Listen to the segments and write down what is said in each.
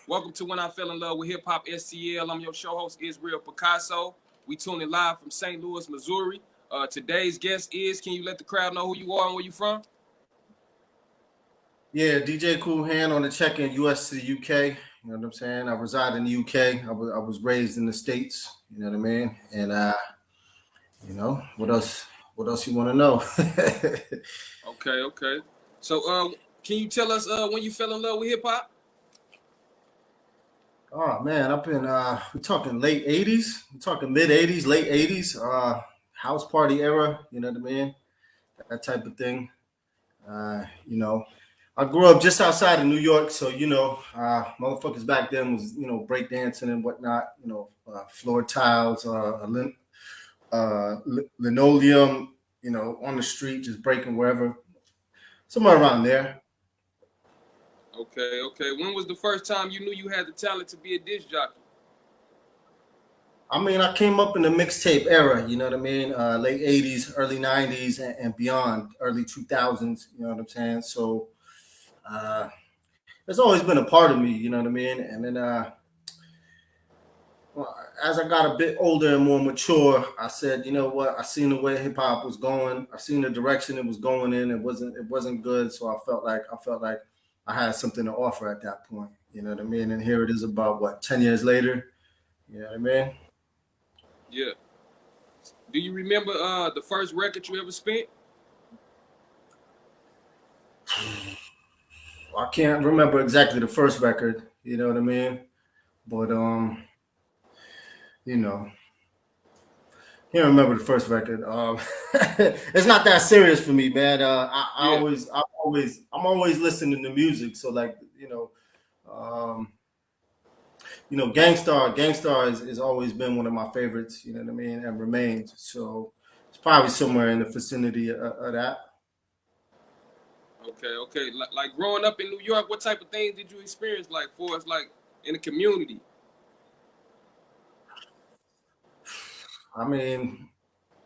Welcome to When I Fell in Love with Hip Hop STL. I'm your show host, Israel Picasso. We tuning live from St. Louis, Missouri. Today's guest is, can you let the crowd know who you are and where you from? Yeah, djkoolhand on the check-in, US to the UK. You know what I'm saying? I reside in the UK. I was raised in the States. You know what I mean? And what else? What else you want to know? Okay. So, can you tell us when you fell in love with hip hop? Oh man, I've been we're talking late 80s, we're talking mid 80s, late 80s, house party era, you know what I mean? That type of thing. Uh, you know, I grew up just outside of New York, so motherfuckers back then was breakdancing and whatnot. Floor tiles, linoleum, on the street, just breaking wherever, somewhere around there. Okay. When was the first time you knew you had the talent to be a disc jockey? I mean, I came up in the mixtape era, you know what I mean? Late 80s, early 90s, and beyond, early 2000s, you know what I'm saying? So uh, it's always been a part of me, you know what I mean? And then as I got a bit older and more mature, I said, you know what? I seen the way hip hop was going. I seen the direction it was going in. It wasn't good. So I felt like I had something to offer at that point. You know what I mean? And here it is about what, 10 years later. You know what I mean? Yeah. Do you remember the first record you ever spent? I can't remember exactly the first record, you know what I mean? But you know, can't remember the first record. It's not that serious for me, man. Yeah. I'm always listening to music. So like, um, Gangstar has always been one of my favorites. You know what I mean, and remains. So it's probably somewhere in the vicinity of that. Okay. Like growing up in New York, what type of things did you experience like for us, like in the community? I mean,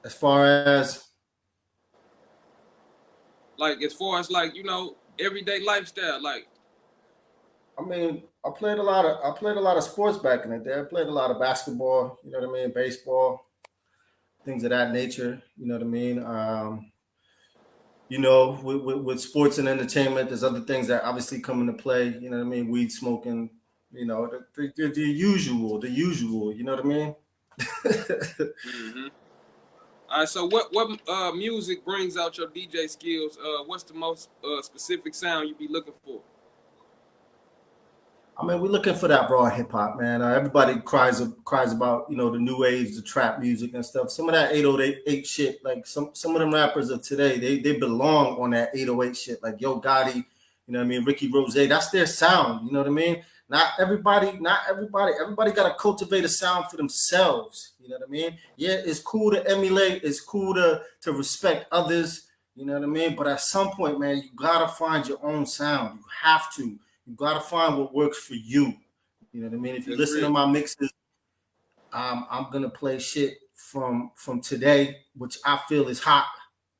as far as Like everyday lifestyle, like I mean, I played a lot of sports back in the day. I played a lot of basketball, you know what I mean, baseball, things of that nature. You know what I mean. With sports and entertainment, there's other things that obviously come into play. You know what I mean, weed smoking, the usual. You know what I mean. mm-hmm. All right, so what music brings out your DJ skills? What's the most specific sound you be looking for? I mean, we're looking for that raw hip hop, man. Everybody cries about the new age, the trap music and stuff. Some of that 808 shit, like some of them rappers of today, they belong on that 808 shit, like Yo Gotti, you know what I mean, Ricky Rose. That's their sound, you know what I mean. Everybody got to cultivate a sound for themselves. You know what I mean. Yeah, it's cool to emulate. It's cool to respect others. You know what I mean. But at some point, man, you gotta find your own sound. You have to. You gotta find what works for you. You know what I mean? If you That's listen to real. my mixes, I'm gonna play shit from today, which I feel is hot.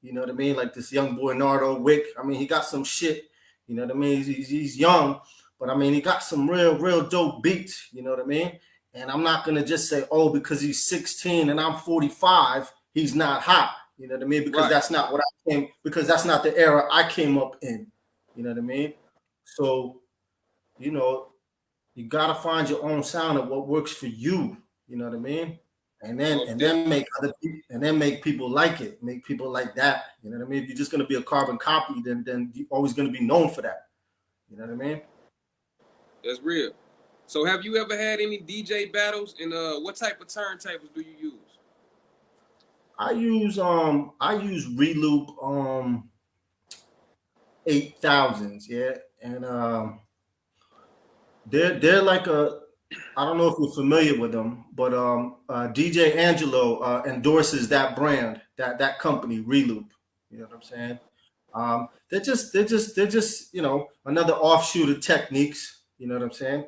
You know what I mean? Like this young boy Nardo Wick. I mean, he got some shit. You know what I mean? He's young, but I mean, he got some real dope beats. You know what I mean? And I'm not gonna just say, oh, because he's 16 and I'm 45, he's not hot. You know what I mean? Because Right. that's not what I came. Because that's not the era I came up in. You know what I mean? So you know, you gotta find your own sound of what works for you. You know what I mean? And then Most and then definitely. make other people and then make people like it. Make people like that. You know what I mean? If you're just gonna be a carbon copy, then you're always gonna be known for that. You know what I mean? That's real. So have you ever had any DJ battles? And what type of turntables do you use? I use Reloop 8000s, yeah. And they're like a I don't know if you're familiar with them, but DJ Angelo endorses that brand, that company, Reloop. You know what I'm saying? They're just another offshoot of techniques. You know what I'm saying?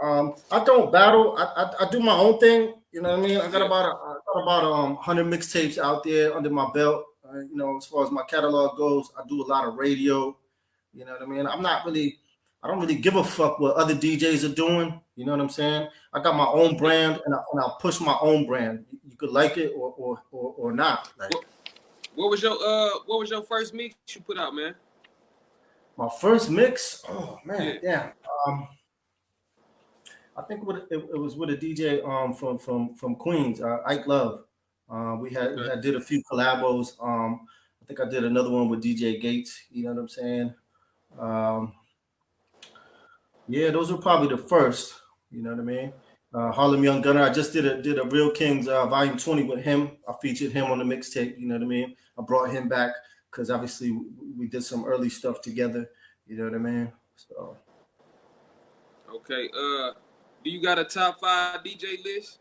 I don't battle. I do my own thing. You know what I mean? Yeah. I got about 100 mixtapes out there under my belt. As far as my catalog goes, I do a lot of radio. You know what I mean? I don't really give a fuck what other DJs are doing. You know what I'm saying? I got my own brand, and I'll push my own brand. You could like it or not. Like what was your first mix you put out, man? my first mix. Oh man, Yeah. damn. I think it was with a DJ from Queens, Ike Love. We Okay. had did a few collabos. I think I did another one with DJ Gates. You know what I'm saying? Um, yeah, those were probably the first. You know what I mean? Harlem Young Gunner. I just did a Real Kings Volume 20 with him. I featured him on the mixtape. You know what I mean? I brought him back because obviously we did some early stuff together. You know what I mean? So Okay. Do you got a top 5 DJ list?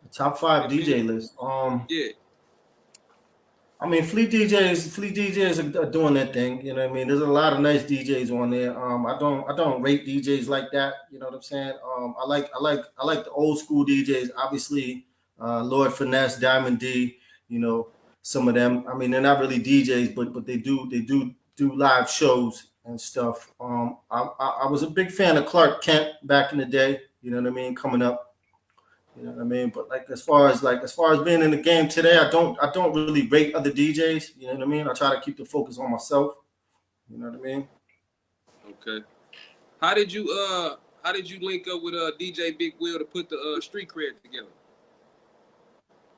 the top five If any? DJ list. Yeah. I mean, Fleet DJs are doing their thing. You know what I mean? There's a lot of nice DJs on there. I don't rate DJs like that. You know what I'm saying? I like the old school DJs. Obviously, Lord Finesse, Diamond D. You know, some of them. I mean, they're not really DJs, but they do live shows and stuff. I was a big fan of Clark Kent back in the day. You know what I mean? Coming up. You know what I mean? But like as far as being in the game today, I don't really rate other DJs. You know what I mean? I try to keep the focus on myself. You know what I mean? Okay. How did you link up with DJ Big Will to put the street cred together?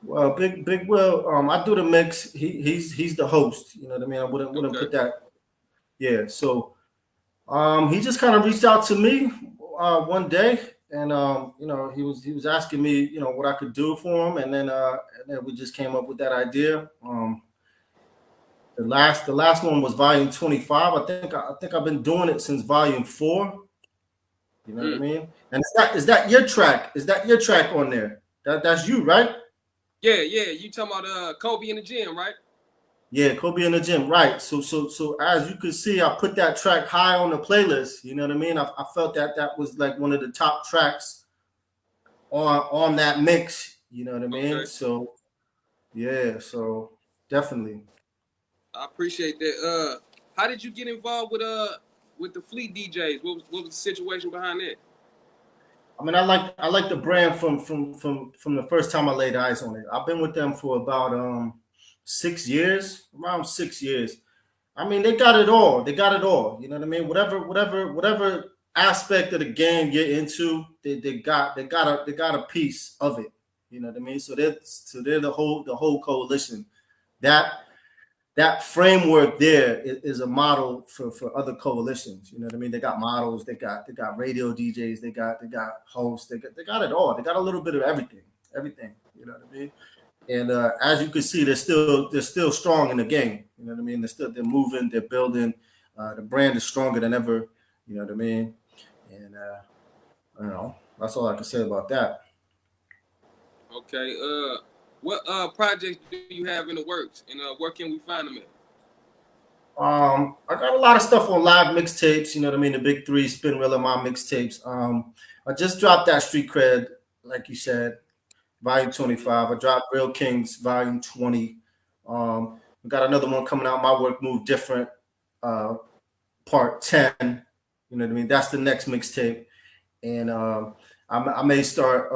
Well, Big Will, I do the mix. He's the host. You know what I mean? I wouldn't Okay. put that. Yeah. So he just kind of reached out to me one day, and you know he was asking me what I could do for him, and then we just came up with that idea. The last one was volume 25. I think I've been doing it since volume 4. You know what I Mm. mean? And is that your track? Is that your track on there? That's you, right? Yeah, yeah. You talking about Kobe in the gym, right? Yeah, Kobe in the gym, right? So as you can see, I put that track high on the playlist. You know what I mean? I felt that was like one of the top tracks on that mix. You know what I mean? Okay. So yeah, so definitely. I appreciate that. How did you get involved with the Fleet DJs? What was the situation behind that? I mean, I like the brand from the first time I laid eyes on it. I've been with them for about 6 years, around 6 years. I mean, they got it all. They got it all. You know what I mean? Whatever aspect of the game you're into, they got a piece of it. You know what I mean? So they're the whole coalition. That that framework there is a model for other coalitions. You know what I mean? They got models, they got radio DJs, they got hosts, they got it all. They got a little bit of everything. You know what I mean? And as you can see, they're still strong in the game. You know what I mean? They're moving, they're building. The brand is stronger than ever. You know what I mean? And I don't know. That's all I can say about that. Okay. What projects do you have in the works, and where can we find them at? I got a lot of stuff on live mixtapes. You know what I mean? The big three, Spin Rilla, my mixtapes. I just dropped that street cred, like you said, volume Mm-hmm. 25. I dropped Real Kings, volume 20. We got another one coming out. My work moved different. Uh, part 10. You know what I mean? That's the next mixtape. And I may start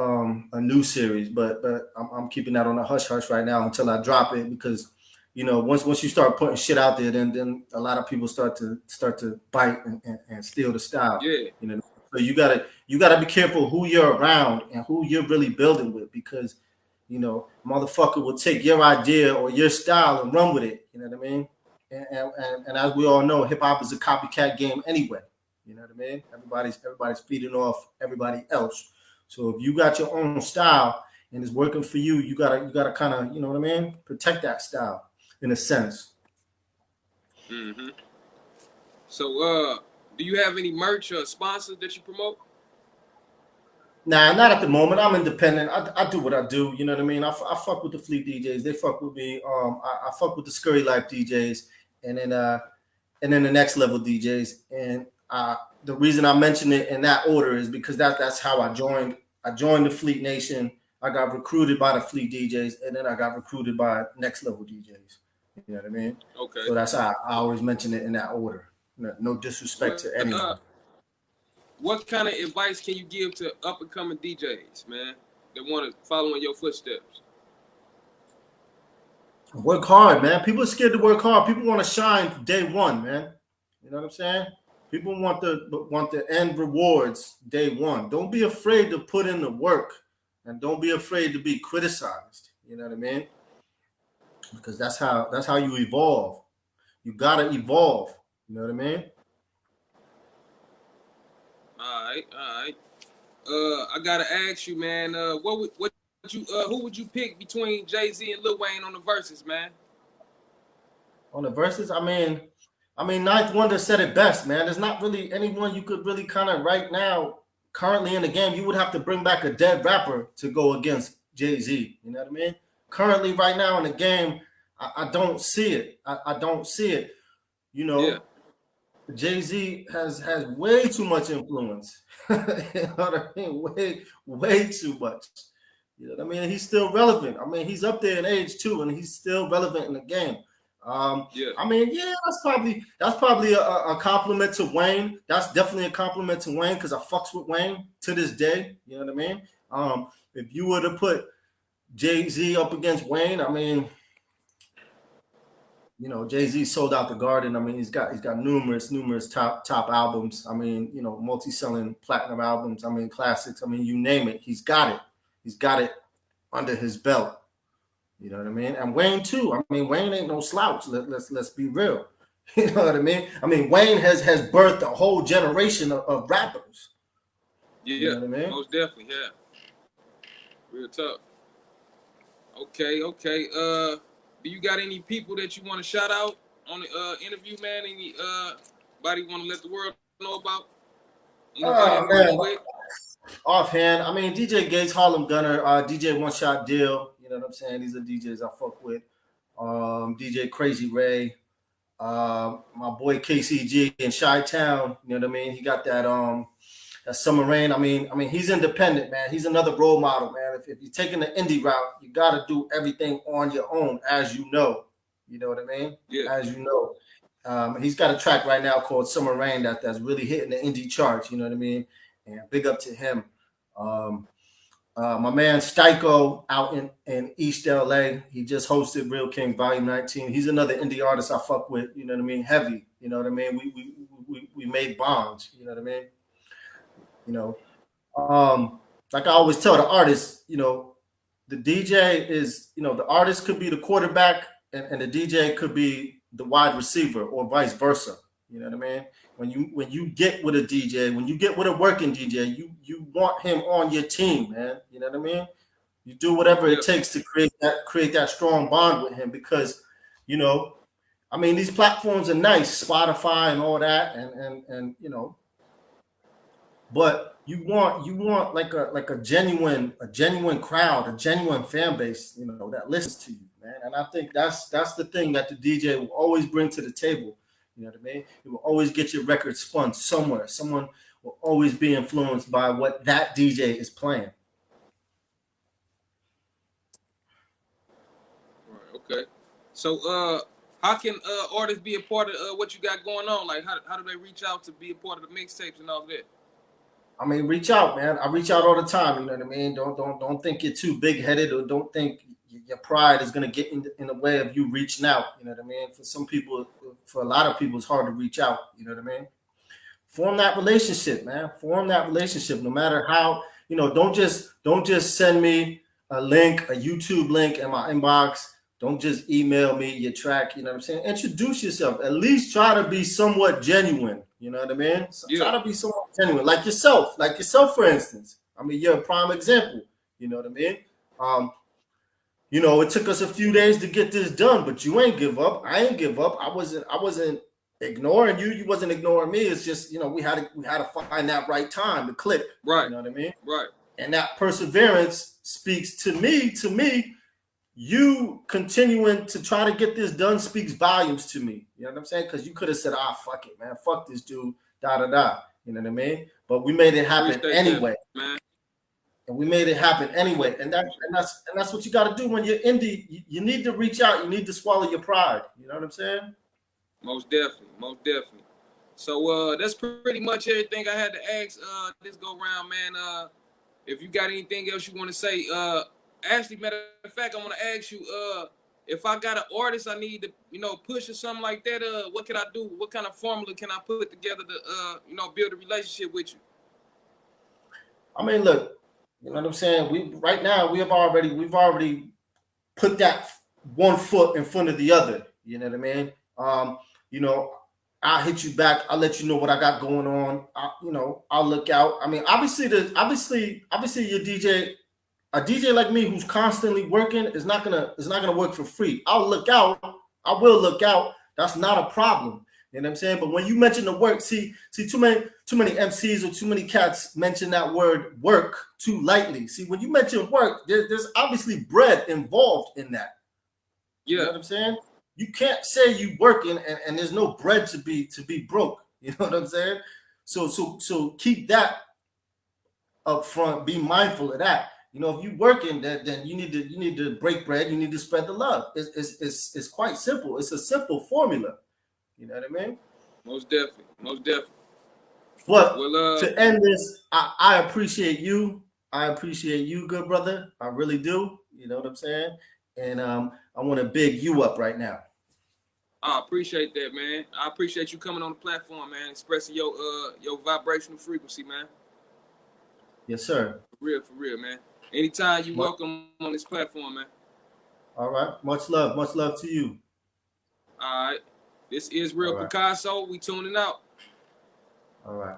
a new series, but I'm keeping that on a hush hush right now until I drop it because once you start putting shit out there, then a lot of people start to bite and steal the style. Yeah. You know, so you gotta be careful who you're around and who you're really building with because motherfucker will take your idea or your style and run with it. You know what I mean? And as we all know, hip hop is a copycat game anyway. You know what I mean? Everybody's feeding off everybody else. So if you got your own style and it's working for you, you gotta kind of what I mean, protect that style in a sense. Mm-hmm. So, do you have any merch or sponsors that you promote? Nah, not at the moment. I'm independent. I do what I do. You know what I mean? I fuck with the Fleet DJs. They fuck with me. I fuck with the Scurry Life DJs, and then the next level DJs. And the reason I mention it in that order is because that's how I joined. I joined the Fleet Nation. I got recruited by the Fleet DJs, and then I got recruited by next level DJs. You know what I mean? Okay. So that's how I always mention it in that order. No disrespect to anyone. What kind of advice can you give to up and coming DJs, man, that want to follow in your footsteps? Work hard, man. People are scared to work hard. People want to shine day one, man. You know what I'm saying? People want the end rewards day one. Don't be afraid to put in the work, and don't be afraid to be criticized. You know what I mean? Because that's how you evolve. You gotta evolve. You know what I mean? All right. I gotta ask you, man. Who would you pick between Jay-Z and Lil Wayne on the verses, man? On the verses, I mean, Ninth Wonder said it best, man. There's not really anyone you could really kind of right now, currently in the game. You would have to bring back a dead rapper to go against Jay-Z. You know what I mean? Currently, right now in the game, I don't see it. I don't see it. You know, Yeah. Jay-Z has way too much influence. You know what I mean? Way too much. You know what I mean? He's still relevant. I mean, he's up there in age too, and he's still relevant in the game. Yeah. I mean, yeah, that's probably a compliment to Wayne. That's definitely a compliment to Wayne because I fucks with Wayne to this day. You know what I mean? If you were to put Jay-Z up against Wayne, I mean, you know, Jay-Z sold out the Garden. I mean, he's got numerous top albums. I mean, you know, multi-selling platinum albums. I mean, classics. I mean, you name it, he's got it. He's got it under his belt. You know what I mean? And Wayne too. I mean, Wayne ain't no slouch. Let's be real. You know what I mean? I mean, Wayne has birthed a whole generation of rappers. Yeah, you know what I mean? Most definitely, yeah. Real tough. Okay. Do you got any people that you want to shout out on the interview, man? Anybody want to let the world know about? Man. Offhand, I mean, DJ Gates, Harlem Gunner, DJ One Shot Deal. You know what I'm saying? These are DJs I fuck with. DJ Crazy Ray, my boy KCG in Chi-Town. You know what I mean? He got that Summer Rain. I mean, he's independent, man. He's another role model, man. If you're taking the indie route, you got to do everything on your own, as you know. You know what I mean? Yeah. As you know. He's got a track right now called Summer Rain that's really hitting the indie charts. You know what I mean? And big up to him. My man Styko out in East LA. He just hosted Real King Volume 19. He's another indie artist I fuck with. You know what I mean? Heavy. You know what I mean? We made bonds. You know what I mean? You know, like I always tell the artists, you know, the DJ is, you know, the artist could be the quarterback and the DJ could be the wide receiver or vice versa. You know what I mean? When you get with a DJ, when you get with a working DJ, you want him on your team, man. You know what I mean? You do whatever it takes to create that strong bond with him because, you know, I mean, these platforms are nice, Spotify and all that, and you know, but you want like a genuine crowd, a genuine fan base, you know, that listens to you, man. And I think that's the thing that the DJ will always bring to the table. You know what I mean? You will always get your record spun somewhere. Someone will always be influenced by what that DJ is playing. Right, okay. So how can artists be a part of what you got going on? Like how do they reach out to be a part of the mixtapes and all that? I mean, reach out, man. I reach out all the time. You know what I mean? Don't think you're too big headed, or don't think your pride is gonna get in the way of you reaching out. You know what I mean? For some people, for a lot of people, it's hard to reach out. You know what I mean? Form that relationship, man. Form that relationship. No matter how, you know, don't just send me a link, a YouTube link in my inbox. Don't just email me your track. You know what I'm saying? Introduce yourself. At least try to be somewhat genuine. You know what I mean? So try to be somewhat genuine, like yourself, for instance. I mean, you're a prime example. You know what I mean? You know, it took us a few days to get this done, but you ain't give up. I ain't give up. I wasn't ignoring you. You wasn't ignoring me. It's just, you know, we had to find that right time to click. Right. You know what I mean? Right. And that perseverance speaks to me. You continuing to try to get this done speaks volumes to me. You know what I'm saying? Because you could have said, fuck it, man. Fuck this dude, da-da-da. You know what I mean? But we made it happen anyway. That, man. And we made it happen anyway. And that's what you got to do when you're indie. You need to reach out. You need to swallow your pride. You know what I'm saying? Most definitely. So that's pretty much everything I had to ask this go round, man. If you got anything else you want to say, Ashley, matter of fact, I want to ask you, if I got an artist I need to, push or something like that, what can I do? What kind of formula can I put together to, build a relationship with you? I mean, look, you know what I'm saying? We've already put that one foot in front of the other. You know what I mean? You know, I'll hit you back. I'll let you know what I got going on. I'll look out. I mean, obviously, your DJ, a DJ like me who's constantly working is not gonna work for free. I'll look out. I will look out. That's not a problem. You know what I'm saying? But when you mention the work, see, too many MCs or too many cats mention that word work too lightly. See, when you mention work, there's obviously bread involved in that. You know Yeah, what I'm saying? You can't say you working and there's no bread to be broke. You know what I'm saying? So keep that up front. Be mindful of that. If you working, then you need to break bread. You need to spread the love. It's quite simple. It's a simple formula. You know what I mean? most definitely, most definitely. But Well, to end this, I appreciate you. I appreciate you, good brother. I really do. You know what I'm saying? And I want to big you up right now. I appreciate that, man. I appreciate you coming on the platform, man, expressing your vibrational frequency, man. Yes, sir. For real, man. Anytime you Mu- welcome on this platform, man. All right. Much love. Much love to you. All right. This is Real All right. Picasso. We tuning out. All right.